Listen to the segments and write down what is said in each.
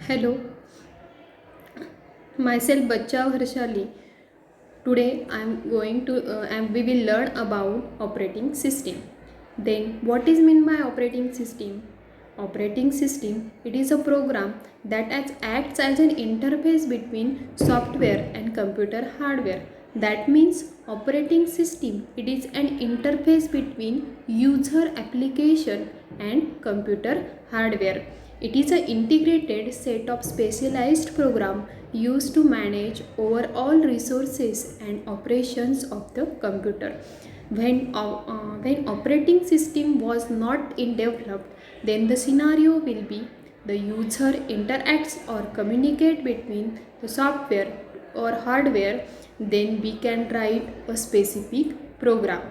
Hello, myself Bacha Varshali. Today we will learn about operating system. Then what is meant by operating system? Operating system, it is a program that acts as an interface between software and computer hardware. That means operating system, it is an interface between user application and computer hardware. It is an integrated set of specialized program used to manage overall resources and operations of the computer. When operating system was not in developed, then the scenario will be the user interacts or communicate between the software or hardware, then we can write a specific program.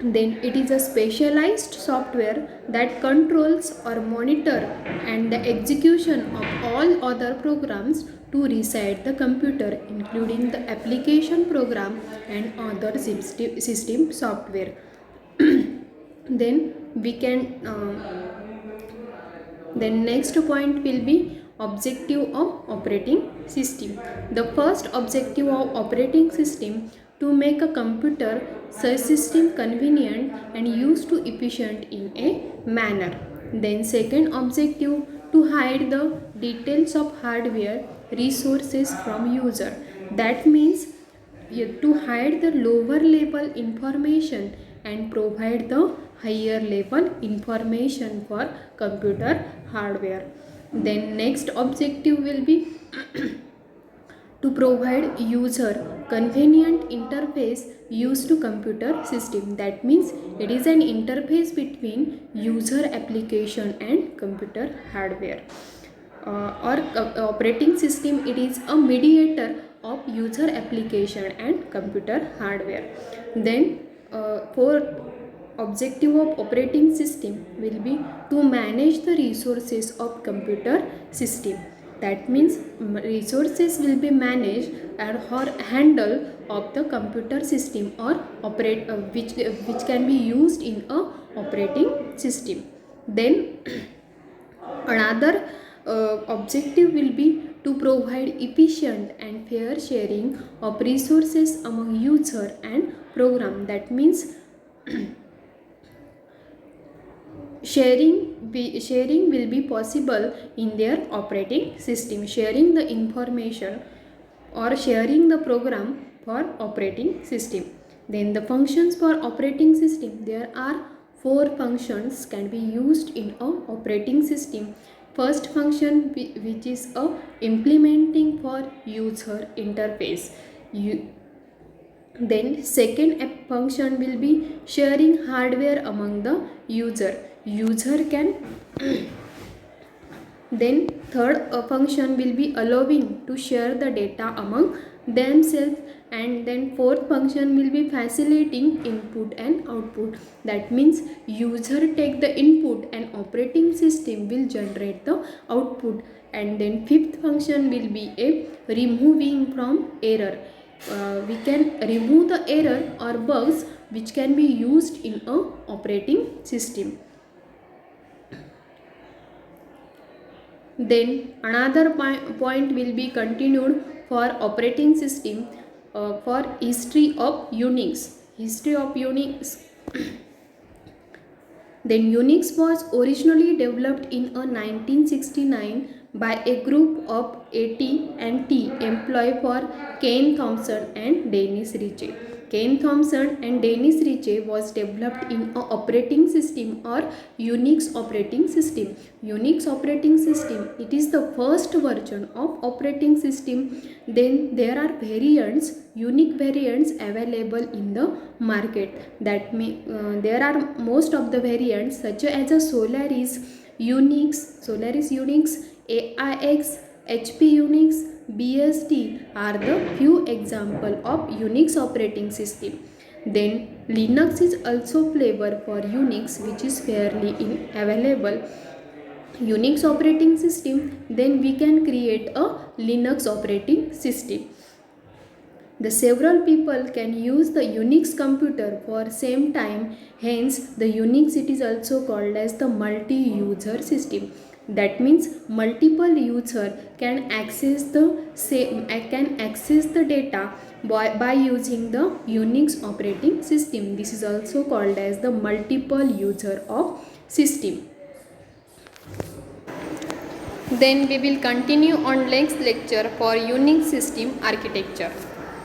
Then it is a specialized software that controls or monitor and the execution of all other programs to reset the computer, including the application program and other system software. Then we can then next point will be objective of operating system. The first objective of operating system to make a computer system convenient and used to efficient in a manner. Then second objective to hide the details of hardware resources from user. That means to hide the lower level information and provide the higher level information for computer hardware. Then next objective will be to provide user convenient interface used to computer system. That means it is an interface between user application and computer hardware. Operating system, it is a mediator of user application and computer hardware. Then fourth objective of operating system will be to manage the resources of computer system. That means resources will be managed or handle of the computer system or which can be used in a operating system. Then another objective will be to provide efficient and fair sharing of resources among user and program. That means sharing will be possible in their operating system, sharing the information or sharing the program for operating system. Then the functions for operating system, there are four functions can be used in a operating system. First function, which is a implementing for user interface. Then second function will be sharing hardware among the user can then third function will be allowing to share the data among themselves, and then fourth function will be facilitating input and output. That means user take the input and operating system will generate the output. And then fifth function will be a removing from error. We can remove the error or bugs which can be used in a operating system. Then another point will be continued for operating system for history of Unix. History of Unix. Then Unix was originally developed in a 1969 by a group of AT&T employee for Ken Thompson and Dennis Ritchie. Ken Thompson and Dennis Ritchie was developed in a operating system or Unix operating system. Unix operating system, it is the first version of operating system. Then there are variants, unique variants available in the market. That there are most of the variants such as a Solaris Unix, AIX, HP Unix, BSD are the few example of Unix operating system. Then Linux is also flavor for Unix, which is fairly available. Unix operating system, then we can create a Linux operating system. The several people can use the Unix computer for same time, hence the Unix it is also called as the multi-user system. That means multiple user can access the data by using the Unix operating system. This is also called as the multiple user of system. Then we will continue on next lecture for Unix system architecture.